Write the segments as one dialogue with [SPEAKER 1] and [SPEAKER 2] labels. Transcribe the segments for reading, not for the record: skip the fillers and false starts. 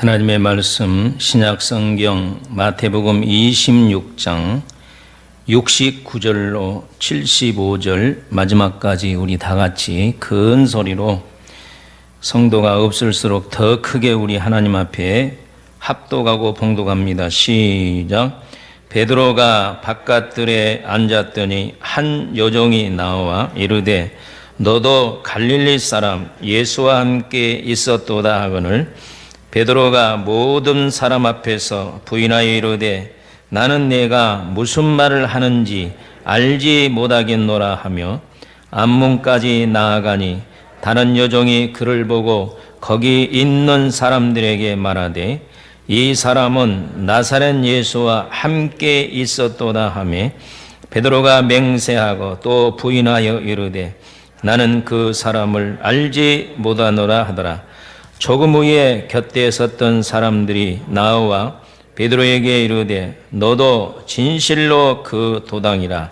[SPEAKER 1] 하나님의 말씀 신약성경 마태복음 26장 69절로 75절 마지막까지 우리 다 같이 큰 소리로 성도가 없을수록 더 크게 우리 하나님 앞에 합독하고 봉독합니다. 시작. 베드로가 바깥들에 앉았더니 한 여종이 나와 이르되 너도 갈릴리 사람 예수와 함께 있었도다 하거늘 베드로가 모든 사람 앞에서 부인하여 이르되 나는 내가 무슨 말을 하는지 알지 못하겠노라 하며 앞문까지 나아가니 다른 여종이 그를 보고 거기 있는 사람들에게 말하되 이 사람은 나사렛 예수와 함께 있었도다 하며 베드로가 맹세하고 또 부인하여 이르되 나는 그 사람을 알지 못하노라 하더라. 조금 후에 곁에 섰던 사람들이 나와 베드로에게 이르되 너도 진실로 그 도당이라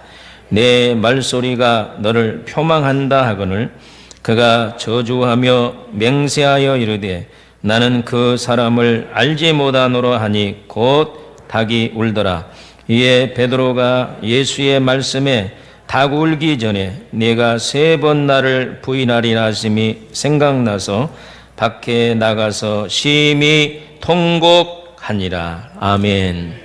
[SPEAKER 1] 내 말소리가 너를 표망한다 하거늘 그가 저주하며 맹세하여 이르되 나는 그 사람을 알지 못하노라 하니 곧 닭이 울더라. 이에 베드로가 예수의 말씀에 닭 울기 전에 내가 3번 나를 부인하리라 하심이 생각나서 밖에 나가서 심히 통곡하니라. 아멘.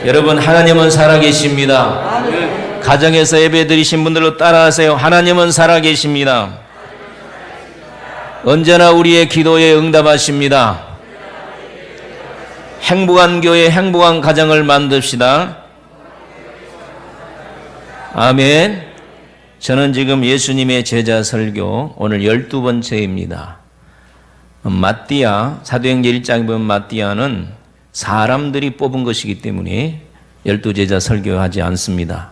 [SPEAKER 1] 여러분, 하나님은 살아계십니다. 아멘. 가정에서 예배 드리신 분들로 따라하세요. 하나님은 살아계십니다. 언제나 우리의 기도에 응답하십니다. 행복한 교회, 행복한 가정을 만듭시다. 아멘. 저는 지금 예수님의 제자 설교 오늘 12번째입니다. 마띠아, 사도행전 1장에 보면 마띠아는 사람들이 뽑은 것이기 때문에 12제자 설교하지 않습니다.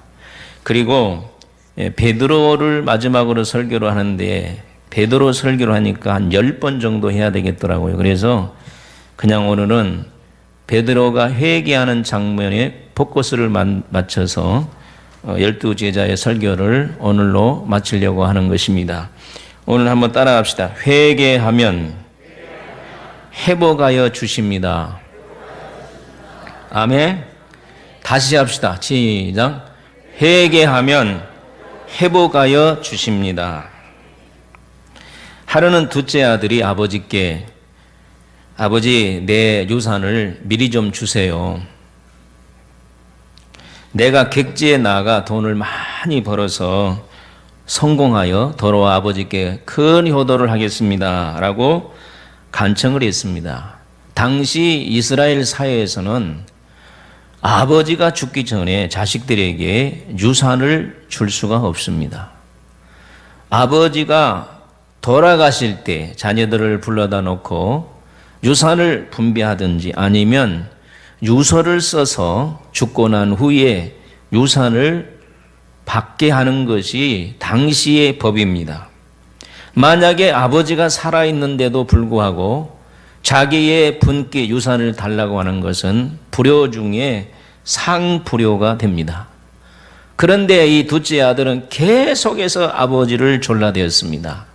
[SPEAKER 1] 그리고 베드로를 마지막으로 설교를 하는데 베드로 설교를 하니까 한 10번 정도 해야 되겠더라고요. 그래서 그냥 오늘은 베드로가 회개하는 장면에 포커스를 맞춰서 12제자의 설교를 오늘로 마치려고 하는 것입니다. 오늘 한번 따라합시다. 회개하면 회복하여 주십니다. 아멘. 다시 합시다. 시작. 회개하면 회복하여 주십니다. 하루는 둘째 아들이 아버지께 아버지 내 유산을 미리 좀 주세요. 내가 객지에 나가 돈을 많이 벌어서 성공하여 돌아와 아버지께 큰 효도를 하겠습니다. 라고 간청을 했습니다. 당시 이스라엘 사회에서는 아버지가 죽기 전에 자식들에게 유산을 줄 수가 없습니다. 아버지가 돌아가실 때 자녀들을 불러다 놓고 유산을 분배하든지 아니면 유서를 써서 죽고 난 후에 유산을 받게 하는 것이 당시의 법입니다. 만약에 아버지가 살아있는데도 불구하고 자기의 분께 유산을 달라고 하는 것은 불효 중에 상불효가 됩니다. 그런데 이 둘째 아들은 계속해서 아버지를 졸라대었습니다.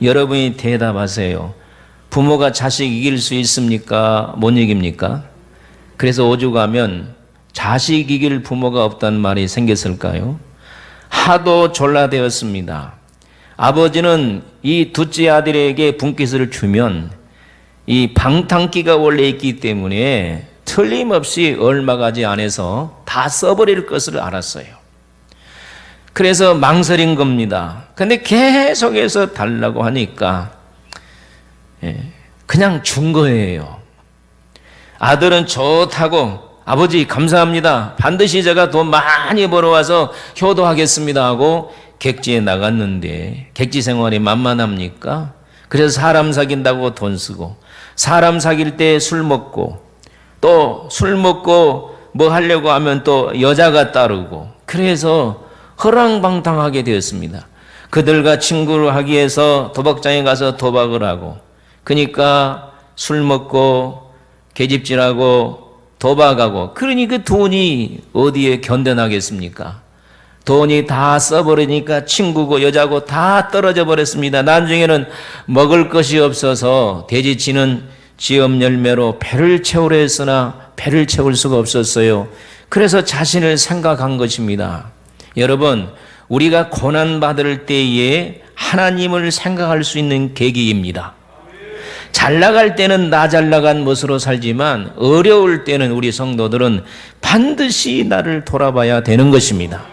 [SPEAKER 1] 여러분이 대답하세요. 부모가 자식 이길 수 있습니까? 못 이깁니까? 그래서 오죽하면 자식 이길 부모가 없다는 말이 생겼을까요? 하도 졸라대었습니다. 아버지는 이 둘째 아들에게 분깃을 주면 이 방탕기가 원래 있기 때문에 틀림없이 얼마 가지 안에서 다 써버릴 것을 알았어요. 그래서 망설인 겁니다. 근데 계속해서 달라고 하니까 그냥 준 거예요. 아들은 좋다고 아버지 감사합니다. 반드시 제가 돈 많이 벌어와서 효도하겠습니다 하고 객지에 나갔는데 객지 생활이 만만합니까? 그래서 사람 사귄다고 돈 쓰고 사람 사귈 때 술 먹고 또 술 먹고 뭐 하려고 하면 또 여자가 따르고 그래서 허랑방탕하게 되었습니다. 그들과 친구를 하기 위해서 도박장에 가서 도박을 하고 그러니까 술 먹고 계집질하고 도박하고 그러니 그 돈이 어디에 견뎌나겠습니까? 돈이 다 써버리니까 친구고 여자고 다 떨어져 버렸습니다. 나중에는 먹을 것이 없어서 돼지치는 지엄 열매로 배를 채우려 했으나 배를 채울 수가 없었어요. 그래서 자신을 생각한 것입니다. 여러분, 우리가 고난받을 때에 하나님을 생각할 수 있는 계기입니다. 잘 나갈 때는 나 잘 나간 모습으로 살지만 어려울 때는 우리 성도들은 반드시 나를 돌아봐야 되는 것입니다.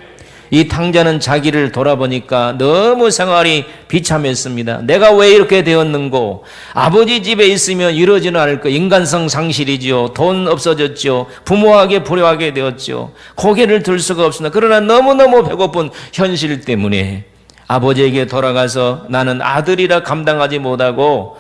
[SPEAKER 1] 이 탕자는 자기를 돌아보니까 너무 생활이 비참했습니다. 내가 왜 이렇게 되었는고? 아버지 집에 있으면 이러지는 않을 거. 인간성 상실이지요. 돈 없어졌죠. 부모에게 불효하게 되었죠. 고개를 들 수가 없습니다. 그러나 너무너무 배고픈 현실 때문에 아버지에게 돌아가서 나는 아들이라 감당하지 못하고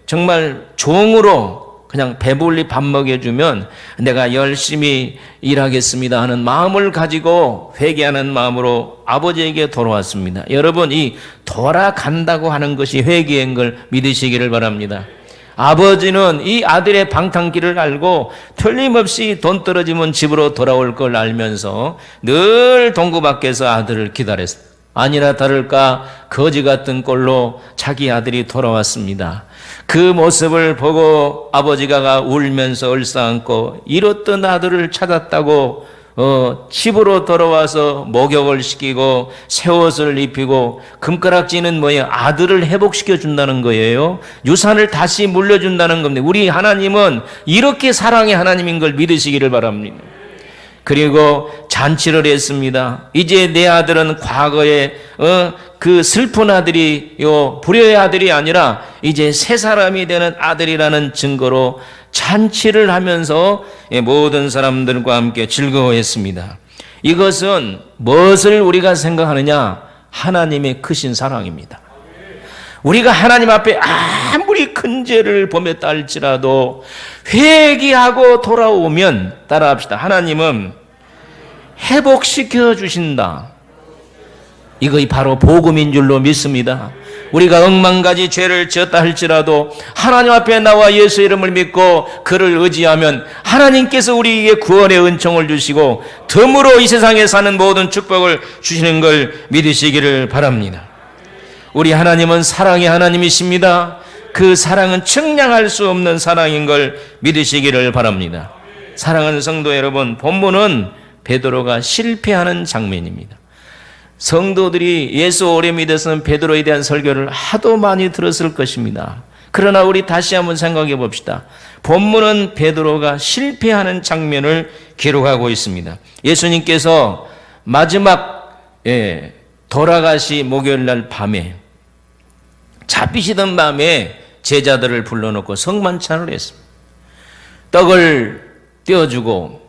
[SPEAKER 1] 정말 종으로 그냥 배불리 밥 먹여주면 내가 열심히 일하겠습니다 하는 마음을 가지고 회개하는 마음으로 아버지에게 돌아왔습니다. 여러분, 이 돌아간다고 하는 것이 회개인 걸 믿으시기를 바랍니다. 아버지는 이 아들의 방탕기를 알고 틀림없이 돈 떨어지면 집으로 돌아올 걸 알면서 늘 동구 밖에서 아들을 기다렸습니다. 아니나 다를까 거지 같은 꼴로 자기 아들이 돌아왔습니다. 그 모습을 보고 아버지가 울면서 얼싸안고 잃었던 아들을 찾았다고 집으로 돌아와서 목욕을 시키고 새 옷을 입히고 금가락지는 뭐예요? 아들을 회복시켜 준다는 거예요. 유산을 다시 물려준다는 겁니다. 우리 하나님은 이렇게 사랑의 하나님인 걸 믿으시기를 바랍니다. 그리고 잔치를 했습니다. 이제 내 아들은 과거에 그 슬픈 아들이 불효의 아들이 아니라 이제 새 사람이 되는 아들이라는 증거로 잔치를 하면서 모든 사람들과 함께 즐거워했습니다. 이것은 무엇을 우리가 생각하느냐? 하나님의 크신 사랑입니다. 우리가 하나님 앞에 아무리 큰 죄를 범했다 할지라도 회개하고 돌아오면 따라합시다. 하나님은 회복시켜 주신다. 이것이 바로 복음인 줄로 믿습니다. 우리가 억만가지 죄를 지었다 할지라도 하나님 앞에 나와 예수 이름을 믿고 그를 의지하면 하나님께서 우리에게 구원의 은총을 주시고 덤으로 이 세상에 사는 모든 축복을 주시는 걸 믿으시기를 바랍니다. 우리 하나님은 사랑의 하나님이십니다. 그 사랑은 측량할 수 없는 사랑인 걸 믿으시기를 바랍니다. 사랑하는 성도 여러분, 본문은 베드로가 실패하는 장면입니다. 성도들이 예수 오래 믿었으면 베드로에 대한 설교를 하도 많이 들었을 것입니다. 그러나 우리 다시 한번 생각해 봅시다. 본문은 베드로가 실패하는 장면을 기록하고 있습니다. 예수님께서 마지막 돌아가시 목요일날 밤에 잡히시던 밤에 제자들을 불러놓고 성만찬을 했습니다. 떡을 떼어주고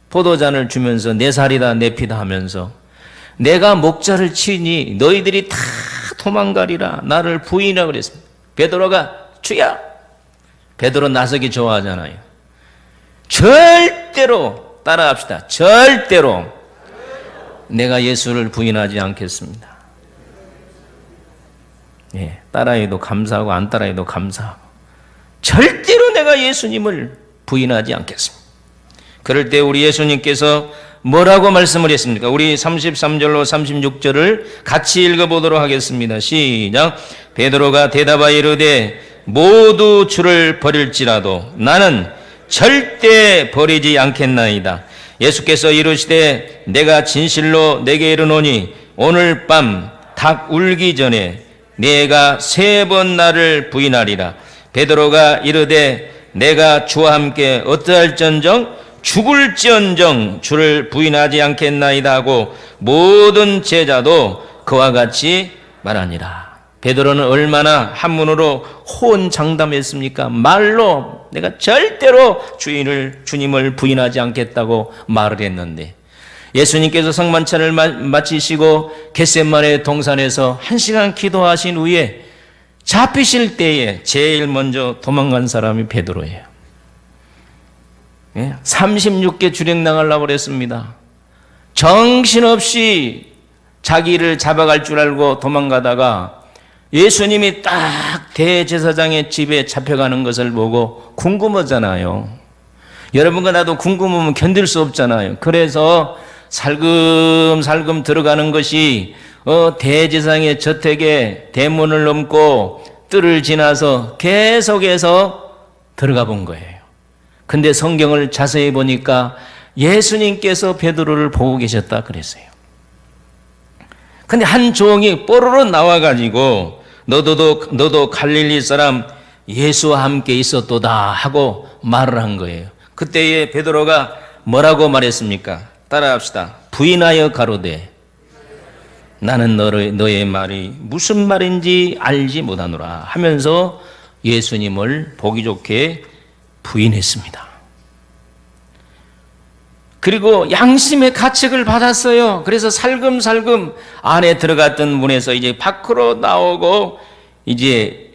[SPEAKER 1] 포도잔을 주면서 내 살이다 내 피다 하면서 내가 목자를 치니 너희들이 다 도망가리라 나를 부인하라 그랬습니다. 베드로가 주야, 베드로 나서기 좋아하잖아요. 절대로 따라합시다. 절대로 내가 예수를 부인하지 않겠습니다. 예, 따라해도 감사하고 안 따라해도 감사하고 절대로 내가 예수님을 부인하지 않겠습니다. 그럴 때 우리 예수님께서 뭐라고 말씀을 했습니까? 우리 33절로 36절을 같이 읽어보도록 하겠습니다. 시작. 베드로가 대답하여 이르되 모두 주를 버릴지라도 나는 절대 버리지 않겠나이다. 예수께서 이르시되 내가 진실로 내게 이르노니 오늘 밤 닭 울기 전에 내가 3번 나를 부인하리라. 베드로가 이르되 내가 주와 함께 어떠할전정 죽을지언정 주를 부인하지 않겠나이다 하고 모든 제자도 그와 같이 말하니라. 베드로는 얼마나 한문으로 호언장담했습니까? 말로 내가 절대로 주님을 부인하지 않겠다고 말을 했는데 예수님께서 성만찬을 마치시고 겟세마네 동산에서 1시간 기도하신 후에 잡히실 때에 제일 먼저 도망간 사람이 베드로예요. 36개 주랭당하려고 그랬습니다. 정신없이 자기를 잡아갈 줄 알고 도망가다가 예수님이 딱 대제사장의 집에 잡혀가는 것을 보고 궁금하잖아요. 여러분과 나도 궁금하면 견딜 수 없잖아요. 그래서 살금살금 들어가는 것이 대제사장의 저택에 대문을 넘고 뜰을 지나서 계속해서 들어가 본 거예요. 근데 성경을 자세히 보니까 예수님께서 베드로를 보고 계셨다 그랬어요. 근데 한 종이 뽀로로 나와가지고 너도 갈릴리 사람 예수와 함께 있었도다 하고 말을 한 거예요. 그때에 베드로가 뭐라고 말했습니까? 따라합시다. 부인하여 가로되 나는 너의 말이 무슨 말인지 알지 못하노라 하면서 예수님을 보기 좋게 부인했습니다. 그리고 양심의 가책을 받았어요. 그래서 살금살금 안에 들어갔던 문에서 이제 밖으로 나오고 이제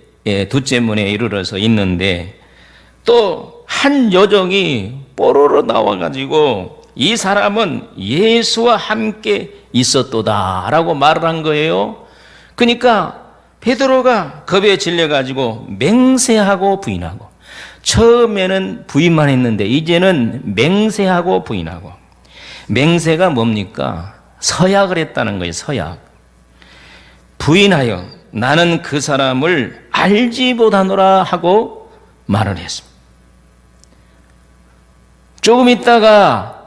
[SPEAKER 1] 둘째 문에 이르러서 있는데 또 한 여종이 뽀로로 나와가지고 이 사람은 예수와 함께 있었도다라고 말을 한 거예요. 그러니까 베드로가 겁에 질려가지고 맹세하고 부인하고 처음에는 부인만 했는데 이제는 맹세하고 부인하고 맹세가 뭡니까? 서약을 했다는 거예요. 서약. 부인하여 나는 그 사람을 알지 못하노라 하고 말을 했습니다. 조금 있다가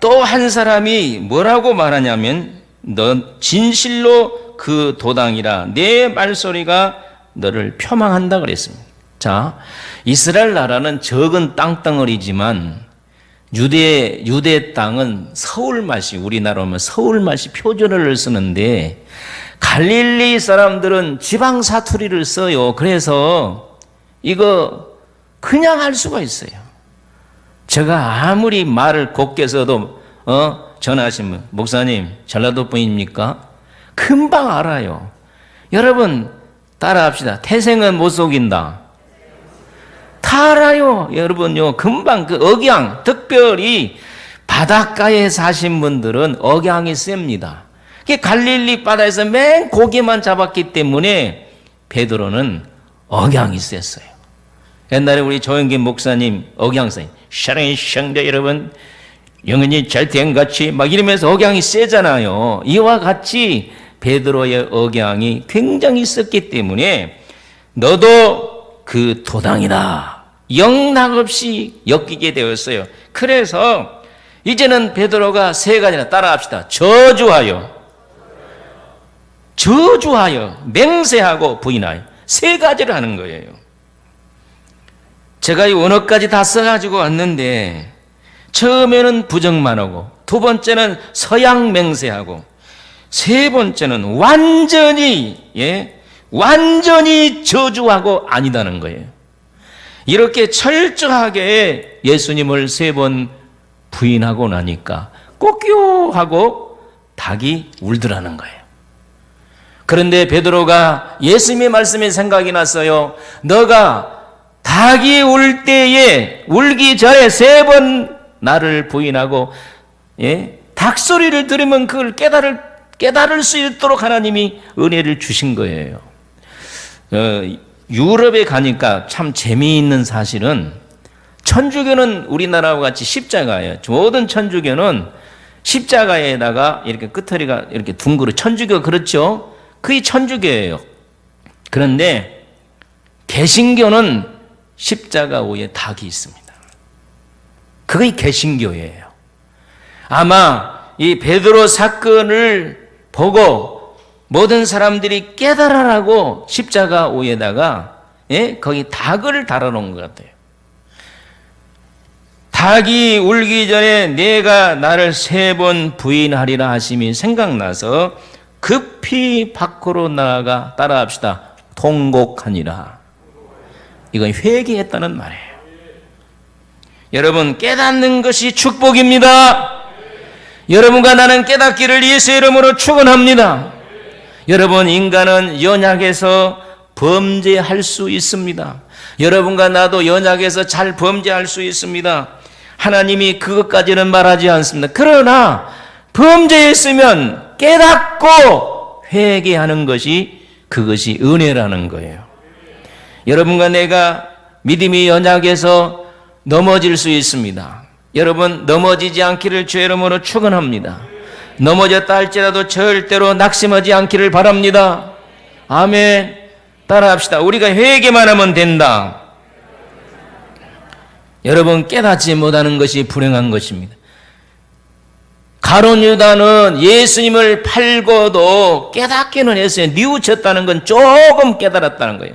[SPEAKER 1] 또 한 사람이 뭐라고 말하냐면 너 진실로 그 도당이라 내 말소리가 너를 표망한다 그랬습니다. 자, 이스라엘 나라는 적은 땅덩어리지만 유대 땅은 서울말씨, 우리나라면 서울말씨 표준어를 쓰는데 갈릴리 사람들은 지방 사투리를 써요. 그래서 이거 그냥 할 수가 있어요. 제가 아무리 말을 곱게 써도 전화하시면 목사님 전라도 분입니까? 금방 알아요. 여러분 따라합시다. 태생은 못 속인다. 다 알아요. 여러분요 금방 그 억양 특별히 바닷가에 사신 분들은 억양이 셉니다. 갈릴리 바다에서 맨 고기만 잡았기 때문에 베드로는 억양이 셌어요. 옛날에 우리 조영기 목사님 억양사님 사랑의 시청자 여러분 영원히 잘된 같이 막 이러면서 억양이 세잖아요. 이와 같이 베드로의 억양이 굉장히 셌기 때문에 너도 그 도당이다 영락없이 엮이게 되었어요. 그래서 이제는 베드로가 3가지나 따라합시다. 저주하여 맹세하고 부인하여 3가지를 하는 거예요. 제가 이 원어까지 다 써가지고 왔는데 처음에는 부정만 하고 2번째는 서양 맹세하고 3번째는 완전히 저주하고 아니다는 거예요. 이렇게 철저하게 예수님을 3번 부인하고 나니까 꼬끼요 하고 닭이 울더라는 거예요. 그런데 베드로가 예수님의 말씀이 생각이 났어요. 너가 닭이 울 때에 울기 전에 3번 나를 부인하고 닭 소리를 들으면 그걸 깨달을 수 있도록 하나님이 은혜를 주신 거예요. 유럽에 가니까 참 재미있는 사실은 천주교는 우리나라와 같이 십자가예요. 모든 천주교는 십자가에다가 이렇게 끝허리가 이렇게 둥그러 천주교 그렇죠? 그게 천주교예요. 그런데 개신교는 십자가 위에 닭이 있습니다. 그게 개신교예요. 아마 이 베드로 사건을 보고 모든 사람들이 깨달으라고 십자가 위에다가 거기 닭을 달아놓은 것 같아요. 닭이 울기 전에 내가 나를 3번 부인하리라 하심이 생각나서 급히 밖으로 나아가 따라합시다. 통곡하니라. 이건 회개했다는 말이에요. 여러분 깨닫는 것이 축복입니다. 여러분과 나는 깨닫기를 예수의 이름으로 축원합니다. 여러분 인간은 연약해서 범죄할 수 있습니다. 여러분과 나도 연약해서 잘 범죄할 수 있습니다. 하나님이 그것까지는 말하지 않습니다. 그러나 범죄했으면 깨닫고 회개하는 것이 그것이 은혜라는 거예요. 여러분과 내가 믿음이 연약해서 넘어질 수 있습니다. 여러분 넘어지지 않기를 주의 이름으로 축원합니다. 넘어졌다 할지라도 절대로 낙심하지 않기를 바랍니다. 아멘. 따라합시다. 우리가 회개만 하면 된다. 여러분 깨닫지 못하는 것이 불행한 것입니다. 가룟 유다는 예수님을 팔고도 깨닫기는 했어요. 뉘우쳤다는 건 조금 깨달았다는 거예요.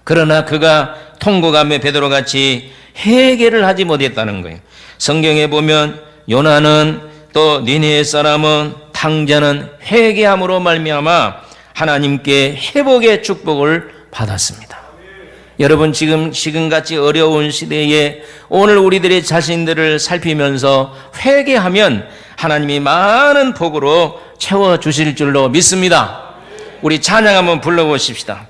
[SPEAKER 1] 그러나 그가 통곡하며 베드로같이 회개를 하지 못했다는 거예요. 성경에 보면 요나는 또 니느웨 사람은 탕자는 회개함으로 말미암아 하나님께 회복의 축복을 받았습니다. 여러분 지금같이 어려운 시대에 오늘 우리들의 자신들을 살피면서 회개하면 하나님이 많은 복으로 채워주실 줄로 믿습니다. 우리 찬양 한번 불러보십시다.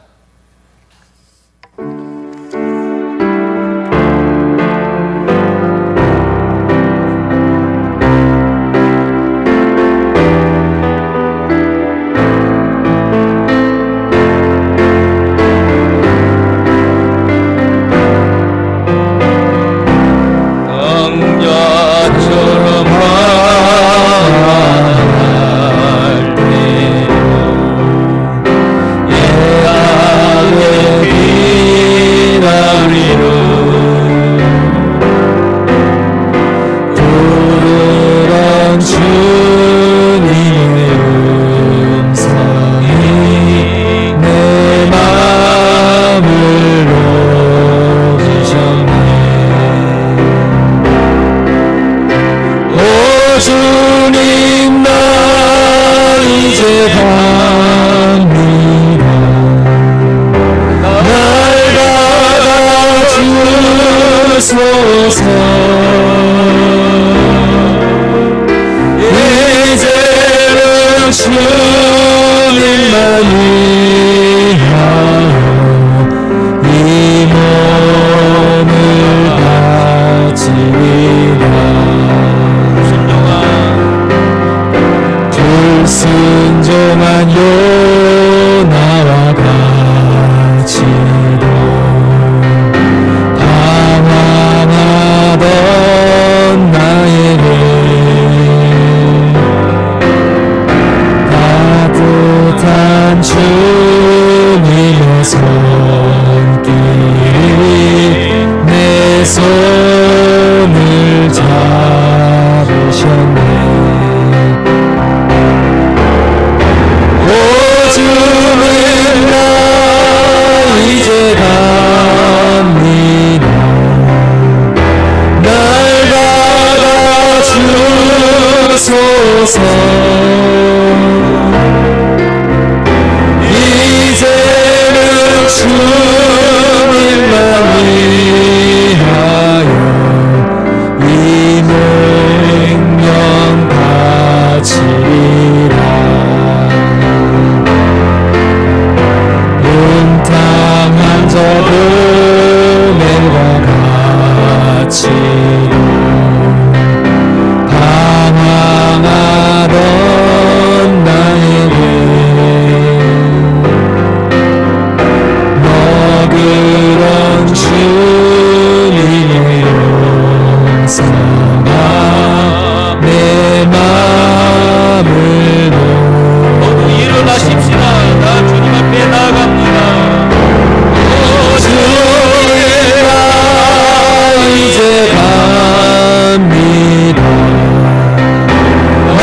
[SPEAKER 2] 순종한 요나와 같이도 방황하던 나에게 따뜻한 주님의 손길이 내 손을 잡으셨네. 주는 나 이제 갑니다. 날 받아주소서. 이제는 주님만 위하여 이 몸을 마음을
[SPEAKER 1] 모두 일어나십시다. 나 주님 앞에 나아갑니다.
[SPEAKER 2] 주님아 이제 갑니다. 날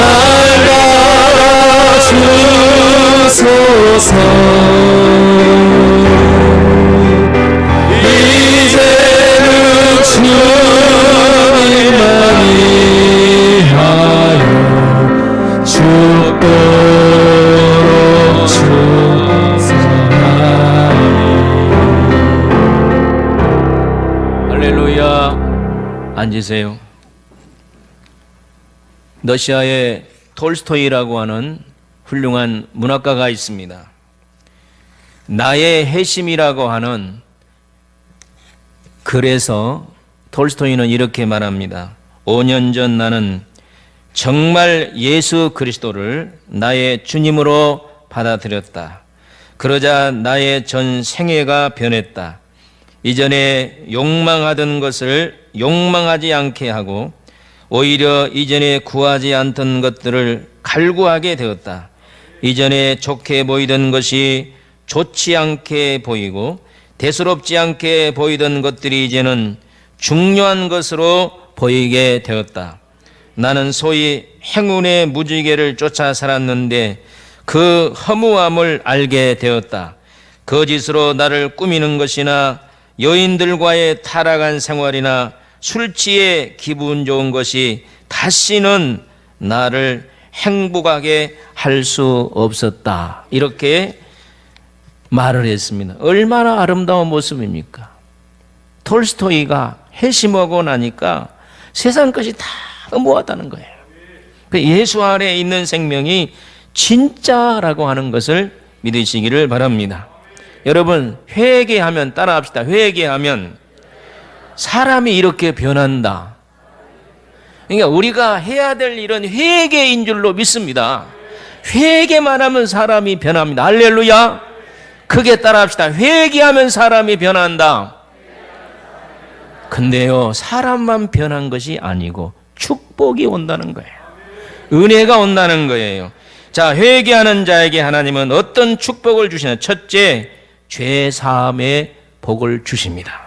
[SPEAKER 2] 받아주소서. 이제는 주님만이 하여 죽도록 축사하리.
[SPEAKER 1] 할렐루야. 앉으세요. 러시아에 톨스토이라고 하는 훌륭한 문학가가 있습니다. 나의 해심이라고 하는 글에서 톨스토이는 이렇게 말합니다. 5년 전 나는 정말 예수 그리스도를 나의 주님으로 받아들였다. 그러자 나의 전 생애가 변했다. 이전에 욕망하던 것을 욕망하지 않게 하고 오히려 이전에 구하지 않던 것들을 갈구하게 되었다. 이전에 좋게 보이던 것이 좋지 않게 보이고 대수롭지 않게 보이던 것들이 이제는 중요한 것으로 보이게 되었다. 나는 소위 행운의 무지개를 쫓아 살았는데 그 허무함을 알게 되었다. 거짓으로 나를 꾸미는 것이나 여인들과의 타락한 생활이나 술 취해 기분 좋은 것이 다시는 나를 행복하게 할 수 없었다. 이렇게 말을 했습니다. 얼마나 아름다운 모습입니까? 톨스토이가 회심하고 나니까 세상 것이 다 허무하다는 거예요. 예수 안에 있는 생명이 진짜라고 하는 것을 믿으시기를 바랍니다. 여러분, 회개하면 따라합시다. 회개하면 사람이 이렇게 변한다. 그러니까 우리가 해야 될 일은 회개인 줄로 믿습니다. 회개만 하면 사람이 변합니다. 할렐루야. 크게 따라합시다. 회개하면 사람이 변한다. 근데요, 사람만 변한 것이 아니고 축복이 온다는 거예요. 은혜가 온다는 거예요. 자, 회개하는 자에게 하나님은 어떤 축복을 주시냐? 첫째, 죄 사함의 복을 주십니다.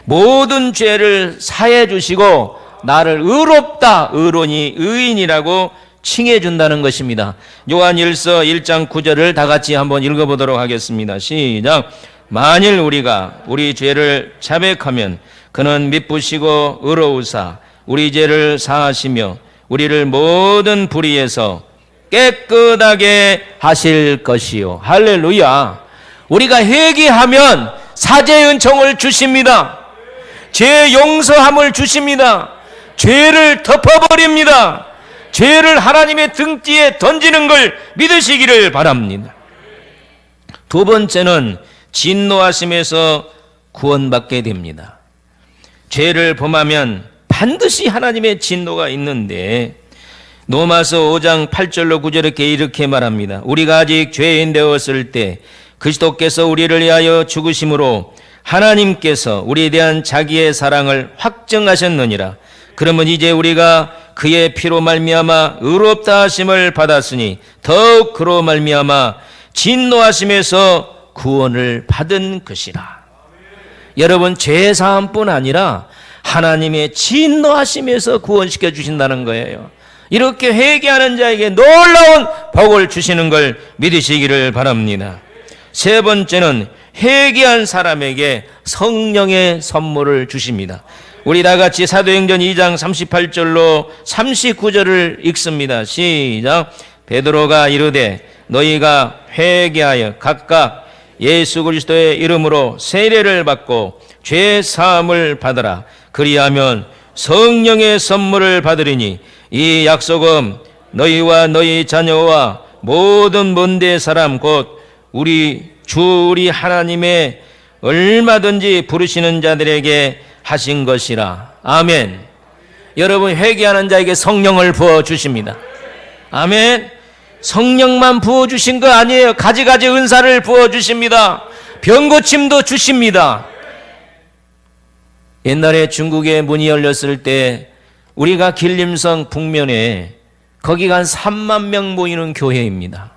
[SPEAKER 1] 모든 죄를 사해 주시고 나를 의롭다, 의로니 의인이라고 칭해 준다는 것입니다. 요한일서 1장 9절을 다 같이 한번 읽어보도록 하겠습니다. 시작. 만일 우리가 우리 죄를 자백하면 그는 미쁘시고 의로우사 우리 죄를 사하시며 우리를 모든 불의에서 깨끗하게 하실 것이요. 할렐루야. 우리가 회개하면 사죄의 은총을 주십니다. 죄 용서함을 주십니다. 죄를 덮어버립니다. 죄를 하나님의 등뒤에 던지는 걸 믿으시기를 바랍니다. 두 번째는 진노하심에서 구원받게 됩니다. 죄를 범하면 반드시 하나님의 진노가 있는데 로마서 5장 8절로 9절에 이렇게 말합니다. 우리가 아직 죄인 되었을 때 그리스도께서 우리를 위하여 죽으심으로 하나님께서 우리에 대한 자기의 사랑을 확증하셨느니라. 그러면 이제 우리가 그의 피로 말미암아 의롭다 하심을 받았으니 더욱 그로 말미암아 진노하심에서 구원을 받은 것이라. 여러분, 죄 사함뿐 아니라 하나님의 진노하심에서 구원시켜 주신다는 거예요. 이렇게 회개하는 자에게 놀라운 복을 주시는 걸 믿으시기를 바랍니다. 세 번째는 회개한 사람에게 성령의 선물을 주십니다. 우리 다 같이 사도행전 2장 38절로 39절을 읽습니다. 시작. 베드로가 이르되 너희가 회개하여 각각 예수 그리스도의 이름으로 세례를 받고 죄 사함을 받으라. 그리하면 성령의 선물을 받으리니 이 약속은 너희와 너희 자녀와 모든 먼데 사람 곧 우리 하나님의 얼마든지 부르시는 자들에게 하신 것이라. 아멘. 여러분, 회개하는 자에게 성령을 부어주십니다. 아멘. 성령만 부어주신 거 아니에요. 가지가지 은사를 부어주십니다. 병고침도 주십니다. 옛날에 중국에 문이 열렸을 때 우리가 길림성 북면에 거기가 한 3만 명 모이는 교회입니다.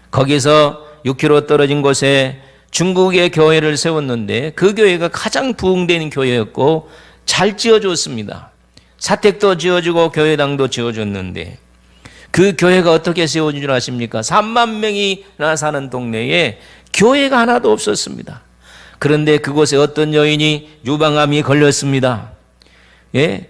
[SPEAKER 1] 거기서 6km 떨어진 곳에 중국의 교회를 세웠는데 그 교회가 가장 부흥된 교회였고 잘 지어줬습니다. 사택도 지어주고 교회당도 지어줬는데 그 교회가 어떻게 세워진 줄 아십니까? 3만 명이나 사는 동네에 교회가 하나도 없었습니다. 그런데 그곳에 어떤 여인이 유방암이 걸렸습니다. 예?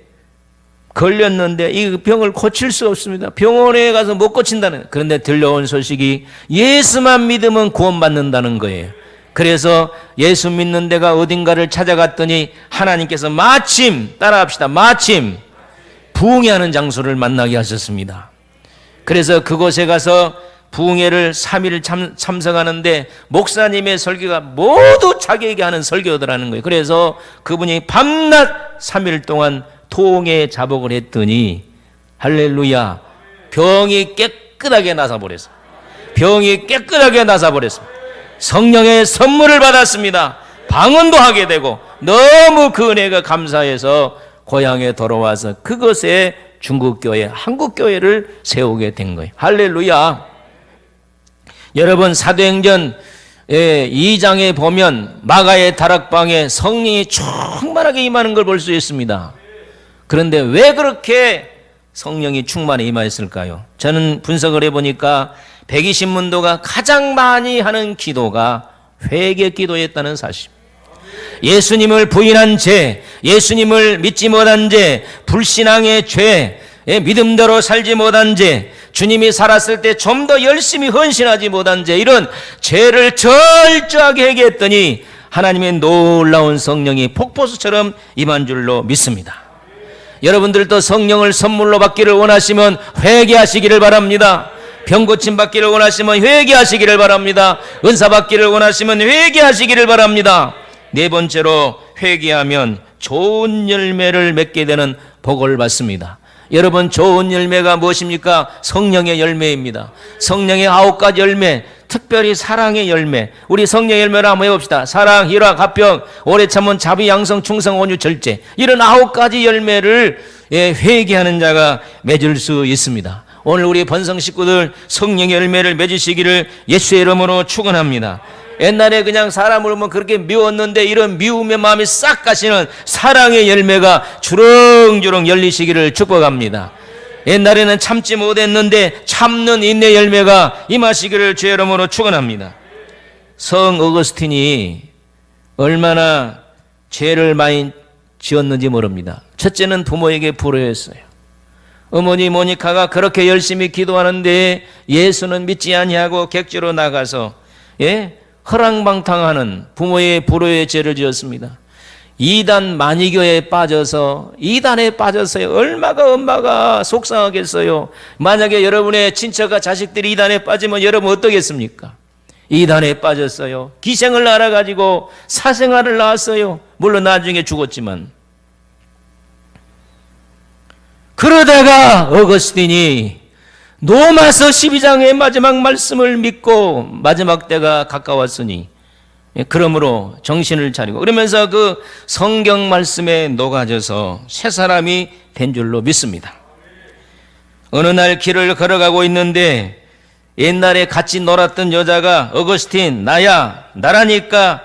[SPEAKER 1] 걸렸는데 이 병을 고칠 수 없습니다. 병원에 가서 못 고친다는. 그런데 들려온 소식이 예수만 믿으면 구원받는다는 거예요. 그래서 예수 믿는 데가 어딘가를 찾아갔더니 하나님께서 마침, 따라합시다, 마침 부흥회하는 장소를 만나게 하셨습니다. 그래서 그곳에 가서 부흥회를 3일 참석하는데 목사님의 설교가 모두 자기에게 하는 설교더라는 거예요. 그래서 그분이 밤낮 3일 동안 통에 자복을 했더니 할렐루야, 병이 깨끗하게 나사버렸어요. 병이 깨끗하게 나사버렸습니다. 성령의 선물을 받았습니다. 방언도 하게 되고 너무 그 은혜가 감사해서 고향에 돌아와서 그것에 중국교회, 한국교회를 세우게 된 거예요. 할렐루야. 여러분, 사도행전 2장에 보면 마가의 다락방에 성령이 충만하게 임하는 걸 볼 수 있습니다. 그런데 왜 그렇게 성령이 충만히 임하였을까요? 저는 분석을 해보니까 120문도가 가장 많이 하는 기도가 회개 기도였다는 사실. 예수님을 부인한 죄, 예수님을 믿지 못한 죄, 불신앙의 죄, 믿음대로 살지 못한 죄, 주님이 살았을 때 좀 더 열심히 헌신하지 못한 죄, 이런 죄를 철저하게 회개했더니 하나님의 놀라운 성령이 폭포수처럼 임한 줄로 믿습니다. 여러분들도 성령을 선물로 받기를 원하시면 회개하시기를 바랍니다. 병 고침 받기를 원하시면 회개하시기를 바랍니다. 은사 받기를 원하시면 회개하시기를 바랍니다. 네 번째로 회개하면 좋은 열매를 맺게 되는 복을 받습니다. 여러분, 좋은 열매가 무엇입니까? 성령의 열매입니다. 성령의 9가지 열매, 특별히 사랑의 열매. 우리 성령의 열매를 한번 해봅시다. 사랑, 희락, 화평, 오래 참은, 자비, 양성, 충성, 온유, 절제. 이런 9가지 열매를 회개하는 자가 맺을 수 있습니다. 오늘 우리 번성 식구들 성령의 열매를 맺으시기를 예수의 이름으로 축원합니다. 옛날에 그냥 사람을 보면 그렇게 미웠는데 이런 미움의 마음이 싹 가시는 사랑의 열매가 주렁주렁 열리시기를 축복합니다. 옛날에는 참지 못했는데 참는 인내 열매가 임하시기를 주의 이름으로 축원합니다. 성 어거스틴이 얼마나 죄를 많이 지었는지 모릅니다. 첫째는 부모에게 불효했어요. 어머니 모니카가 그렇게 열심히 기도하는데 예수는 믿지 아니하고 객지로 나가서 허랑방탕하는 부모의 불효의 죄를 지었습니다. 이단 만이교에 빠져서 이단에 빠졌어요. 얼마가 엄마가 속상하겠어요. 만약에 여러분의 친척과 자식들이 이단에 빠지면 여러분 어떠겠습니까? 이단에 빠졌어요. 기생을 알아가지고 사생활을 낳았어요. 물론 나중에 죽었지만. 그러다가 어거스틴이 로마서 12장의 마지막 말씀을 믿고 마지막 때가 가까웠으니 그러므로 정신을 차리고 그러면서 그 성경 말씀에 녹아져서 새 사람이 된 줄로 믿습니다. 어느 날 길을 걸어가고 있는데 옛날에 같이 놀았던 여자가 어거스틴 나야 나라니까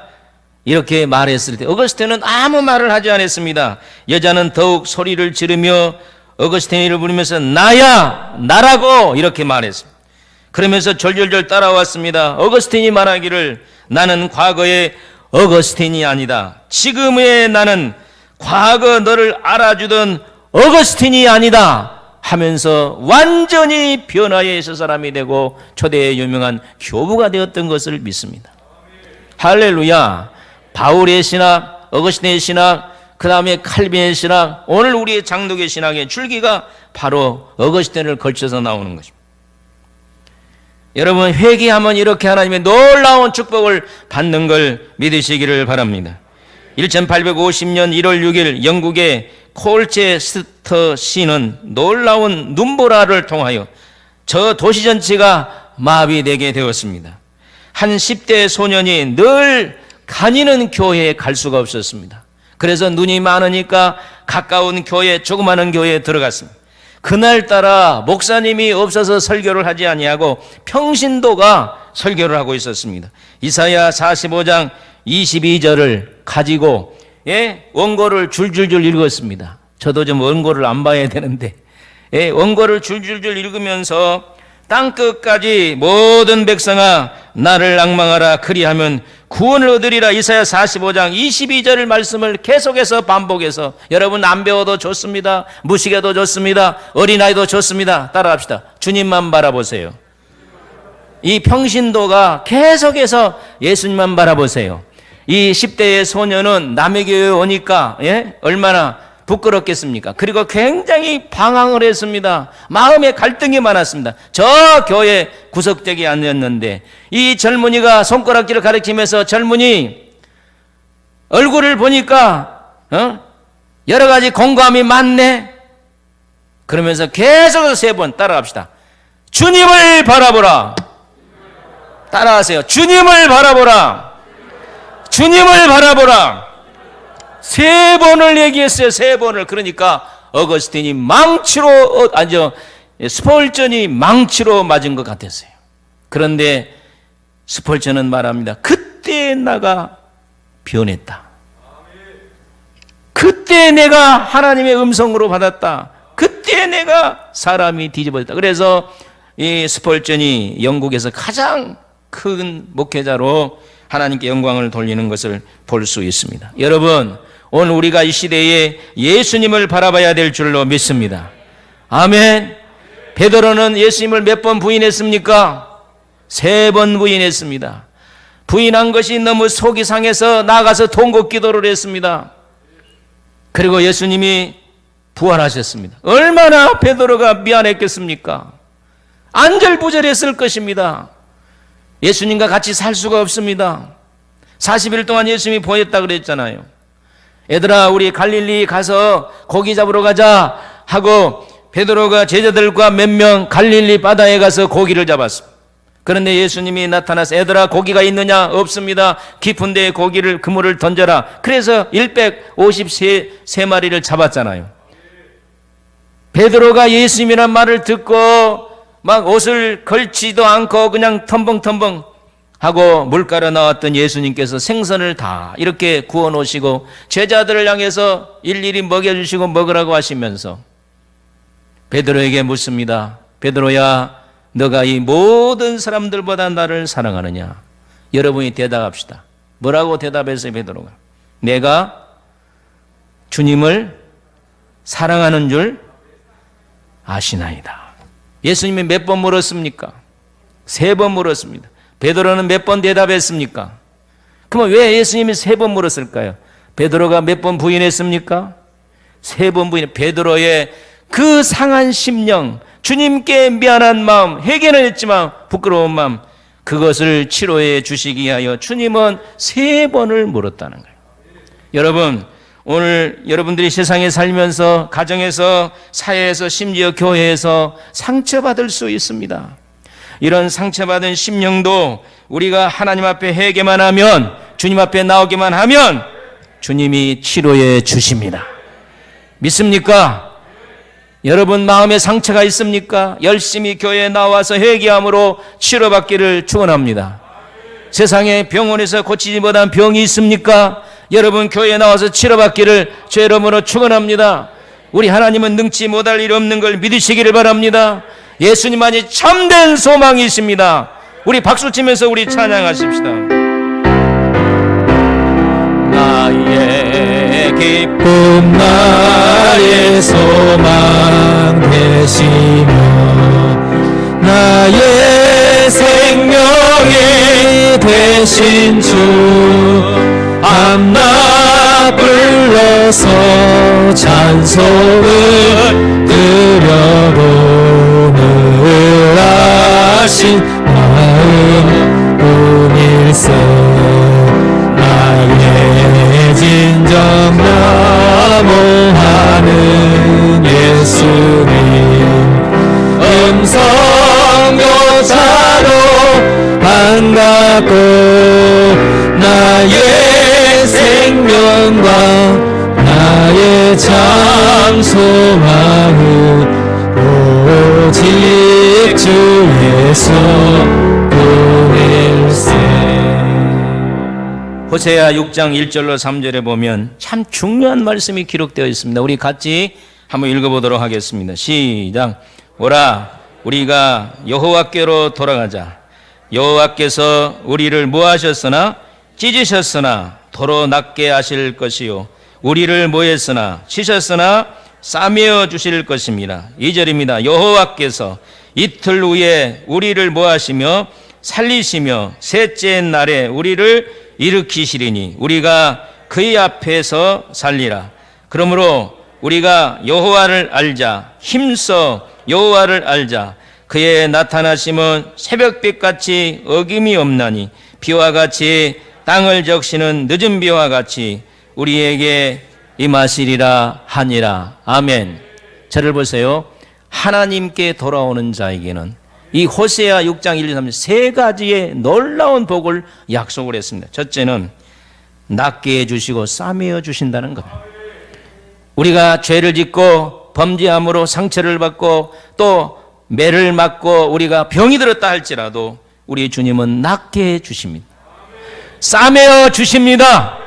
[SPEAKER 1] 이렇게 말했을 때 어거스틴은 아무 말을 하지 않았습니다. 여자는 더욱 소리를 지르며 어거스틴을 부르면서 나야 나라고 이렇게 말했습니다. 그러면서 절절절 따라왔습니다. 어거스틴이 말하기를 나는 과거의 어거스틴이 아니다. 지금의 나는 과거 너를 알아주던 어거스틴이 아니다 하면서 완전히 변화의 새 사람이 되고 초대의 유명한 교부가 되었던 것을 믿습니다. 할렐루야. 바울의 신학, 어거스틴의 신학, 그 다음에 칼빈의 신학, 오늘 우리의 장독의 신학의 줄기가 바로 어거스틴을 걸쳐서 나오는 것입니다. 여러분, 회개하면 이렇게 하나님의 놀라운 축복을 받는 걸 믿으시기를 바랍니다. 1850년 1월 6일 영국의 콜체스터 시는 놀라운 눈보라를 통하여 저 도시 전체가 마비되게 되었습니다. 한 10대 소년이 늘 다니는 교회에 갈 수가 없었습니다. 그래서 눈이 많으니까 가까운 교회, 조그마한 교회에 들어갔습니다. 그날따라 목사님이 없어서 설교를 하지 아니하고 평신도가 설교를 하고 있었습니다. 이사야 45장 22절을 가지고 원고를 줄줄줄 읽었습니다. 저도 좀 원고를 안 봐야 되는데 원고를 줄줄줄 읽으면서 땅끝까지 모든 백성아 나를 앙망하라 그리하면 구원을 얻으리라. 이사야 45장 22절을 말씀을 계속해서 반복해서, 여러분 안 배워도 좋습니다. 무식해도 좋습니다. 어린아이도 좋습니다. 따라합시다. 주님만 바라보세요. 이 평신도가 계속해서 예수님만 바라보세요. 이 10대의 소년은 남의 교회에 오니까 얼마나 부끄럽겠습니까? 그리고 굉장히 방황을 했습니다. 마음에 갈등이 많았습니다. 저 교회 구석대기에 앉았는데 이 젊은이가 손가락질을 가리키면서, 젊은이 얼굴을 보니까 여러 가지 공감이 많네. 그러면서 계속 3번 따라갑시다. 주님을 바라보라. 따라하세요. 주님을 바라보라. 주님을 바라보라. 3번을 얘기했어요. 3번을. 그러니까 어거스틴이 망치로 스폴전이 망치로 맞은 것 같았어요. 그런데 스폴전은 말합니다. 그때 나가 변했다. 그때 내가 하나님의 음성으로 받았다. 그때 내가 사람이 뒤집어졌다. 그래서 이 스폴전이 영국에서 가장 큰 목회자로 하나님께 영광을 돌리는 것을 볼 수 있습니다. 여러분, 오늘 우리가 이 시대에 예수님을 바라봐야 될 줄로 믿습니다. 아멘. 베드로는 예수님을 몇 번 부인했습니까? 3번 부인했습니다. 부인한 것이 너무 속이 상해서 나가서 통곡 기도를 했습니다. 그리고 예수님이 부활하셨습니다. 얼마나 베드로가 미안했겠습니까? 안절부절했을 것입니다. 예수님과 같이 살 수가 없습니다. 40일 동안 예수님이 보냈다 그랬잖아요. 얘들아, 우리 갈릴리 가서 고기 잡으러 가자 하고 베드로가 제자들과 몇 명 갈릴리 바다에 가서 고기를 잡았습니다. 그런데 예수님이 나타나서, 얘들아 고기가 있느냐? 없습니다. 깊은 데에 그물을 던져라. 그래서 153마리를 잡았잖아요. 베드로가 예수님이란 말을 듣고 막 옷을 걸치도 않고 그냥 텀벙텀벙 하고 물가로 나왔던 예수님께서 생선을 다 이렇게 구워 놓으시고 제자들을 향해서 일일이 먹여주시고 먹으라고 하시면서 베드로에게 묻습니다. 베드로야, 너가 이 모든 사람들보다 나를 사랑하느냐? 여러분이 대답합시다. 뭐라고 대답했어요, 베드로가? 내가 주님을 사랑하는 줄 아시나이다. 예수님이 몇 번 물었습니까? 3번 물었습니다. 베드로는 몇 번 대답했습니까? 그러면 왜 예수님이 3번 물었을까요? 베드로가 몇 번 부인했습니까? 3번 부인. 베드로의 그 상한 심령, 주님께 미안한 마음, 회개는 했지만 부끄러운 마음, 그것을 치료해 주시기 위하여 주님은 3번을 물었다는 거예요. 여러분, 오늘 여러분들이 세상에 살면서, 가정에서, 사회에서, 심지어 교회에서 상처받을 수 있습니다. 이런 상처받은 심령도 우리가 하나님 앞에 회개만 하면, 주님 앞에 나오기만 하면 주님이 치료해 주십니다. 믿습니까? 여러분 마음에 상처가 있습니까? 열심히 교회에 나와서 회개함으로 치료받기를 축원합니다. 세상에 병원에서 고치지 못한 병이 있습니까? 여러분 교회에 나와서 치료받기를 제 이름으로 축원합니다. 우리 하나님은 능치 못할 일 없는 걸 믿으시기를 바랍니다. 예수님만이 참된 소망이십니다. 우리 박수치면서 우리 찬양하십시다. 나의 기쁨, 나의 소망 되시며 나의 생명이 되신 주, 앞나 불러서 찬송을 드려보는 하신 마음 뿐일세. 나의 진정 나무하는 예수님, 음성교차로 반갑고 나의 생명과 나의 참 소망을
[SPEAKER 2] 오직 주에서 구일세.
[SPEAKER 1] 호세아 6장 1절로 3절에 보면 참 중요한 말씀이 기록되어 있습니다. 우리 같이 한번 읽어보도록 하겠습니다. 시작. 오라 우리가 여호와께로 돌아가자. 여호와께서 우리를 모하셨으나 찢으셨으나 도로 낫게 하실 것이요 우리를 모했으나 치셨으나 싸매어 주실 것입니다. 2절입니다. 여호와께서 이틀 후에 우리를 모하시며 살리시며 셋째 날에 우리를 일으키시리니 우리가 그의 앞에서 살리라. 그러므로 우리가 여호와를 알자. 힘써 여호와를 알자. 그의 나타나심은 새벽빛같이 어김이 없나니 비와 같이 땅을 적시는 늦은 비와 같이 우리에게 임하시리라 하니라. 아멘. 저를 보세요. 하나님께 돌아오는 자에게는 이 호세아 6장 1, 2, 3 세 가지의 놀라운 복을 약속을 했습니다. 첫째는 낫게 해주시고 싸매어 주신다는 겁니다. 우리가 죄를 짓고 범죄함으로 상처를 받고 또 매를 맞고 우리가 병이 들었다 할지라도 우리 주님은 낫게 해주십니다. 싸매어 주십니다.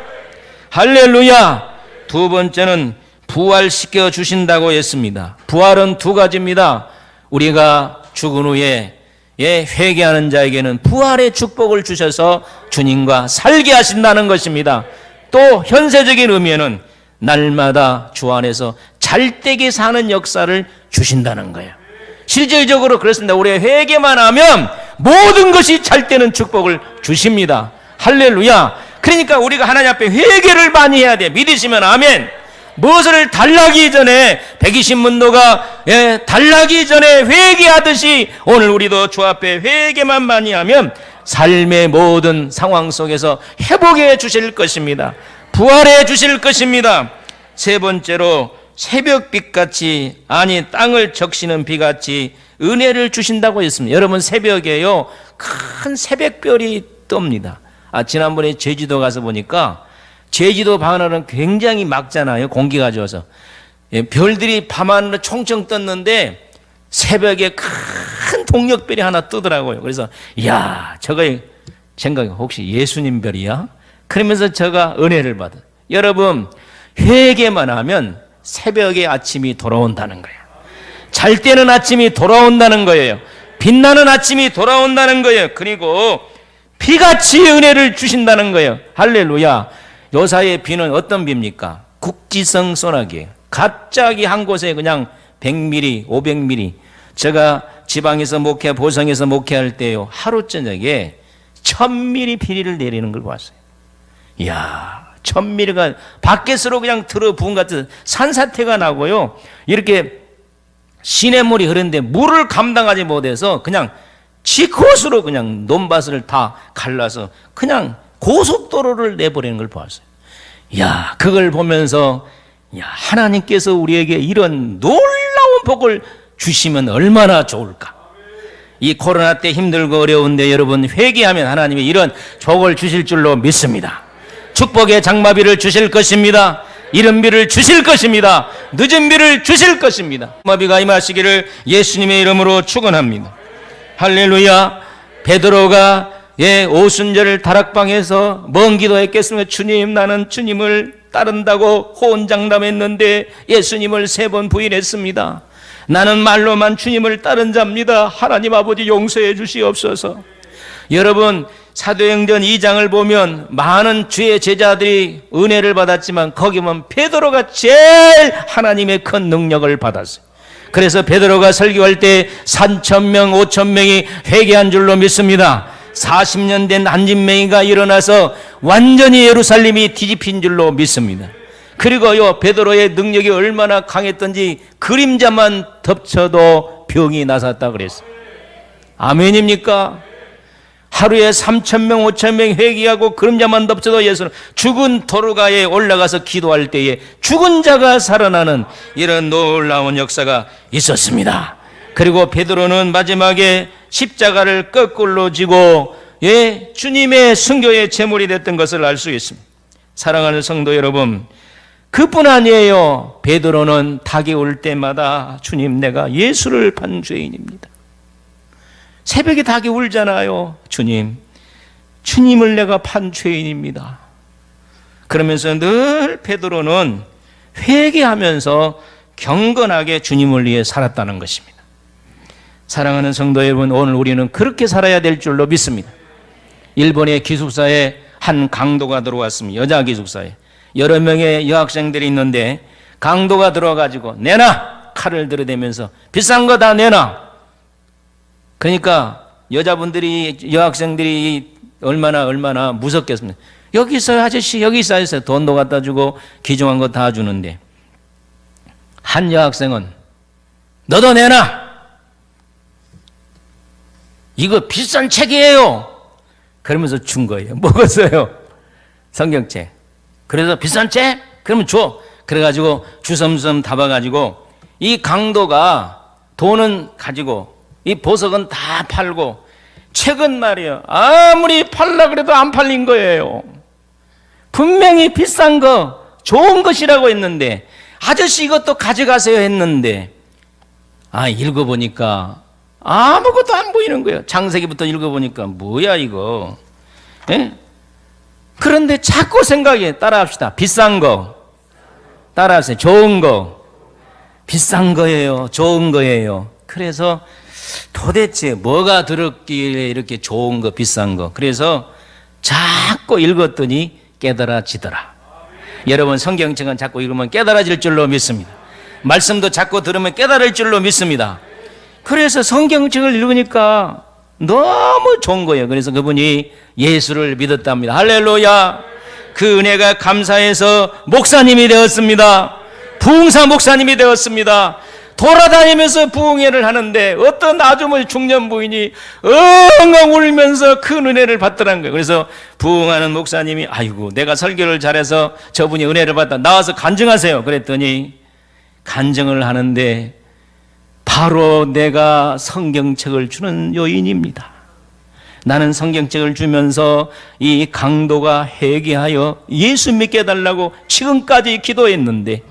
[SPEAKER 1] 할렐루야. 두 번째는 부활시켜 주신다고 했습니다. 부활은 두 가지입니다. 우리가 죽은 후에 회개하는 자에게는 부활의 축복을 주셔서 주님과 살게 하신다는 것입니다. 또 현세적인 의미에는 날마다 주 안에서 잘되게 사는 역사를 주신다는 거예요. 실질적으로 그렇습니다. 우리 회개만 하면 모든 것이 잘되는 축복을 주십니다. 할렐루야. 그러니까 우리가 하나님 앞에 회개를 많이 해야 돼. 믿으시면 아멘. 무엇을 달라기 전에 120문도가 달라기 전에 회개하듯이 오늘 우리도 주 앞에 회개만 많이 하면 삶의 모든 상황 속에서 회복해 주실 것입니다. 부활해 주실 것입니다. 세 번째로 새벽빛같이 아니 땅을 적시는 비같이 은혜를 주신다고 했습니다. 여러분 새벽에요 큰 새벽별이 뜹니다. 지난번에 제주도 가서 보니까 제주도 밤하늘은 굉장히 맑잖아요. 공기가 좋아서. 별들이 밤하늘로 총총 떴는데 새벽에 큰 동력별이 하나 뜨더라고요. 그래서 이야 저거 생각해 혹시 예수님 별이야? 그러면서 저가 은혜를 받아. 여러분 회개만 하면 새벽에 아침이 돌아온다는 거예요. 잘 때는 아침이 돌아온다는 거예요. 빛나는 아침이 돌아온다는 거예요. 그리고 비같이 은혜를 주신다는 거예요. 할렐루야. 요사의 비는 어떤 비입니까? 국지성 소나기예요. 갑자기 한 곳에 그냥 100mm, 500mm. 제가 지방에서 목회, 보성에서 목회할 때요. 하루 저녁에 1000mm 비를 내리는 걸 봤어요. 이야, 1000mm가 밖에서로 그냥 들어 부은 같은 산사태가 나고요. 이렇게 시냇물이 흐르는데 물을 감당하지 못해서 그냥 지코스로 그냥 논밭을 다 갈라서 그냥 고속도로를 내버리는 걸 보았어요. 야, 그걸 보면서 야, 하나님께서 우리에게 이런 놀라운 복을 주시면 얼마나 좋을까. 이 코로나 때 힘들고 어려운데 여러분 회개하면 하나님이 이런 복을 주실 줄로 믿습니다. 축복의 장마비를 주실 것입니다. 이른 비를 주실 것입니다. 늦은 비를 주실 것입니다. 장마비가 임하시기를 예수님의 이름으로 축원합니다. 할렐루야. 베드로가 오순절 다락방에서 먼 기도했겠습니다. 주님 나는 주님을 따른다고 호언장담했는데 예수님을 3번 부인했습니다. 나는 말로만 주님을 따른 자입니다. 하나님 아버지 용서해 주시옵소서. 여러분 사도행전 2장을 보면 많은 주의 제자들이 은혜를 받았지만 거기 보면 베드로가 제일 하나님의 큰 능력을 받았어요. 그래서 베드로가 설교할 때 3,000명 5,000명이 회개한 줄로 믿습니다. 40년 된 한진맹이가 일어나서 완전히 예루살렘이 뒤집힌 줄로 믿습니다. 그리고요 베드로의 능력이 얼마나 강했던지 그림자만 덮쳐도 병이 나섰다 그랬어요. 아멘입니까? 하루에 3,000명 5,000명 회개하고 그림자만 덮쳐도 예수는 죽은 도로가에 올라가서 기도할 때에 죽은 자가 살아나는 이런 놀라운 역사가 있었습니다. 그리고 베드로는 마지막에 십자가를 거꾸로 지고 주님의 순교의 제물이 됐던 것을 알 수 있습니다. 사랑하는 성도 여러분, 그뿐 아니에요. 베드로는 닭이 올 때마다 주님 내가 예수를 판 죄인입니다. 새벽에 닭이 울잖아요. 주님을 내가 판 죄인입니다. 그러면서 늘 베드로는 회개하면서 경건하게 주님을 위해 살았다는 것입니다. 사랑하는 성도 여러분, 오늘 우리는 그렇게 살아야 될 줄로 믿습니다. 일본의 기숙사에 한 강도가 들어왔습니다. 여자 기숙사에 여러 명의 여학생들이 있는데 강도가 들어와가지고 내놔! 칼을 들이대면서 비싼 거 다 내놔! 그러니까 여학생들이 얼마나 무섭겠습니까? 여기 있어요 아저씨, 여기 있어요. 돈도 갖다 주고 귀중한 거 다 주는데 한 여학생은 너도 내놔! 이거 비싼 책이에요! 그러면서 준 거예요. 먹었어요. 성경책. 그래서 비싼 책? 그러면 줘. 그래가지고 주섬주섬 담아가지고 이 강도가 돈은 가지고 이 보석은 다 팔고 책은 말이에요. 아무리 팔라 그래도 안 팔린 거예요. 분명히 비싼 거, 좋은 것이라고 했는데 아저씨 이것도 가져가세요 했는데 읽어보니까 아무것도 안 보이는 거예요. 창세기부터 읽어보니까 뭐야 이거. 예? 그런데 자꾸 생각해. 따라합시다. 비싼 거. 따라하세요. 좋은 거. 비싼 거예요. 좋은 거예요. 그래서 도대체 뭐가 들었길래 이렇게 좋은 거, 비싼 거. 그래서 자꾸 읽었더니 깨달아지더라. 여러분 성경책은 자꾸 읽으면 깨달아질 줄로 믿습니다. 말씀도 자꾸 들으면 깨달을 줄로 믿습니다. 그래서 성경책을 읽으니까 너무 좋은 거예요. 그래서 그분이 예수를 믿었답니다. 할렐루야. 그 은혜가 감사해서 목사님이 되었습니다. 부흥사 목사님이 되었습니다. 돌아다니면서 부흥회를 하는데 어떤 아주머니 중년 부인이 엉엉 울면서 큰 은혜를 받더라는 거예요. 그래서 부흥하는 목사님이 아이고 내가 설교를 잘해서 저분이 은혜를 받다 나와서 간증하세요. 그랬더니 간증을 하는데 바로 내가 성경책을 주는 요인입니다. 나는 성경책을 주면서 이 강도가 회개하여 예수 믿게 해달라고 지금까지 기도했는데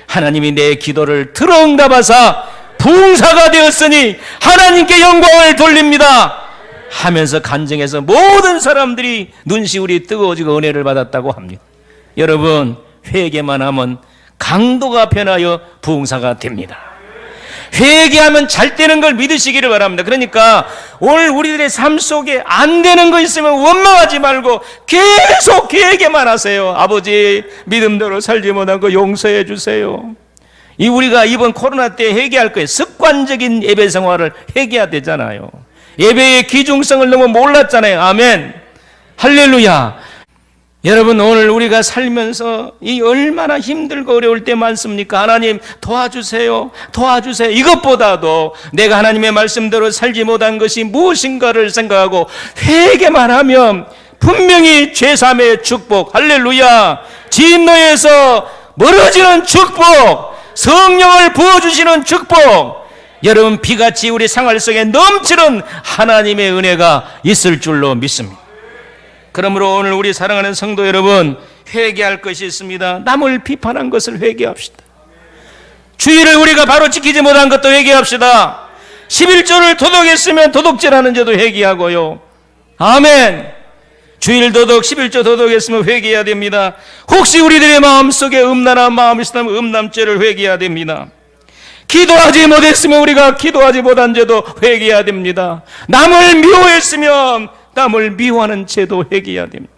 [SPEAKER 1] 하나님이 내 기도를 들어응답하사 부흥사가 되었으니 하나님께 영광을 돌립니다 하면서 간증해서 모든 사람들이 눈시울이 뜨거워지고 은혜를 받았다고 합니다. 여러분 회개만 하면 강도가 변하여 부흥사가 됩니다. 회개하면 잘 되는 걸 믿으시기를 바랍니다. 그러니까 오늘 우리들의 삶 속에 안 되는 거 있으면 원망하지 말고 계속 회개만 하세요. 아버지 믿음대로 살지 못한 거 용서해 주세요. 우리가 이번 코로나 때 회개할 거예요. 습관적인 예배 생활을 회개해야 되잖아요. 예배의 귀중성을 너무 몰랐잖아요. 아멘. 할렐루야. 여러분 오늘 우리가 살면서 이 얼마나 힘들고 어려울 때 많습니까? 하나님 도와주세요. 이것보다도 내가 하나님의 말씀대로 살지 못한 것이 무엇인가를 생각하고 회개만 하면 분명히 죄사함의 축복, 할렐루야, 진노에서 멀어지는 축복, 성령을 부어주시는 축복, 여러분 비같이 우리 생활 속에 넘치는 하나님의 은혜가 있을 줄로 믿습니다. 그러므로 오늘 우리 사랑하는 성도 여러분 회개할 것이 있습니다. 남을 비판한 것을 회개합시다. 주의를 우리가 바로 지키지 못한 것도 회개합시다. 11조를 도덕했으면 도덕질하는 죄도 회개하고요. 아멘. 주일 도덕 11조 도덕했으면 회개해야 됩니다. 혹시 우리들의 마음속에 음란한 마음이 있다면 음란죄를 회개해야 됩니다. 기도하지 못했으면 우리가 기도하지 못한 죄도 회개해야 됩니다. 남을 미워했으면 남을 미워하는 죄도 회개해야 됩니다.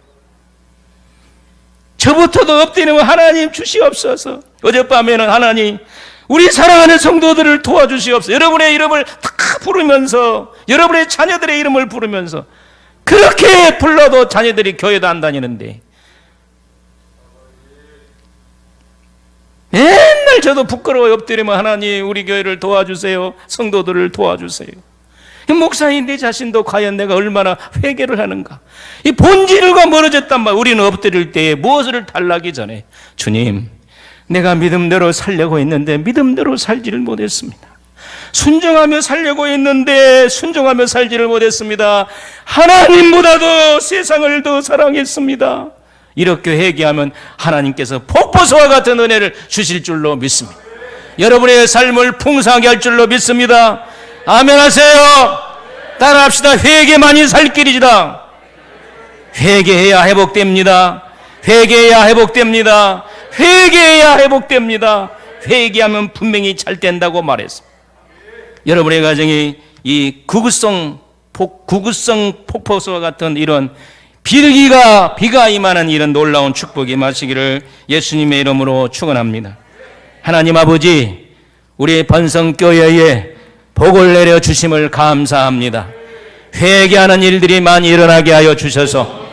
[SPEAKER 1] 저부터도 엎드리면 하나님 주시옵소서. 어젯밤에는 하나님 우리 사랑하는 성도들을 도와주시옵소서. 여러분의 이름을 다 부르면서 여러분의 자녀들의 이름을 부르면서 그렇게 불러도 자녀들이 교회도 안 다니는데 맨날 저도 부끄러워 엎드리면 하나님 우리 교회를 도와주세요. 성도들을 도와주세요. 목사님 내 자신도 과연 내가 얼마나 회개를 하는가. 이 본질과 멀어졌단 말. 우리는 엎드릴 때에 무엇을 달라기 전에 주님 내가 믿음대로 살려고 했는데 믿음대로 살지를 못했습니다. 순종하며 살려고 했는데 순종하며 살지를 못했습니다. 하나님보다도 세상을 더 사랑했습니다. 이렇게 회개하면 하나님께서 폭포수와 같은 은혜를 주실 줄로 믿습니다. 여러분의 삶을 풍성하게 할 줄로 믿습니다. 아멘 하세요. 따라합시다. 회개만이 살 길이지다. 회개해야 회복됩니다. 회개해야 회복됩니다. 회개해야 회복됩니다. 회개하면 분명히 잘 된다고 말했습니다. 여러분의 가정이 이 구구성 폭포수와 같은 이런 비가 임하는 이런 놀라운 축복이 마시기를 예수님의 이름으로 축원합니다. 하나님 아버지, 우리 번성교회에 복을 내려 주심을 감사합니다. 회개하는 일들이 많이 일어나게 하여 주셔서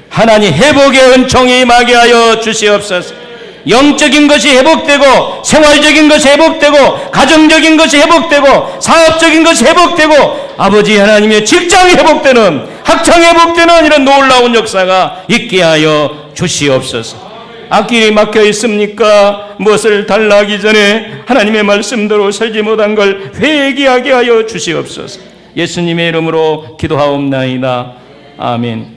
[SPEAKER 1] 하나님 회복의 은총이 임하게 하여 주시옵소서. 영적인 것이 회복되고 생활적인 것이 회복되고 가정적인 것이 회복되고 사업적인 것이 회복되고 아버지 하나님의 직장이 회복되는 학창이 회복되는 이런 놀라운 역사가 있게 하여 주시옵소서. 앞길이 막혀 있습니까? 무엇을 달라 하기 전에 하나님의 말씀대로 살지 못한 걸 회개하게 하여 주시옵소서. 예수님의 이름으로 기도하옵나이다. 아멘.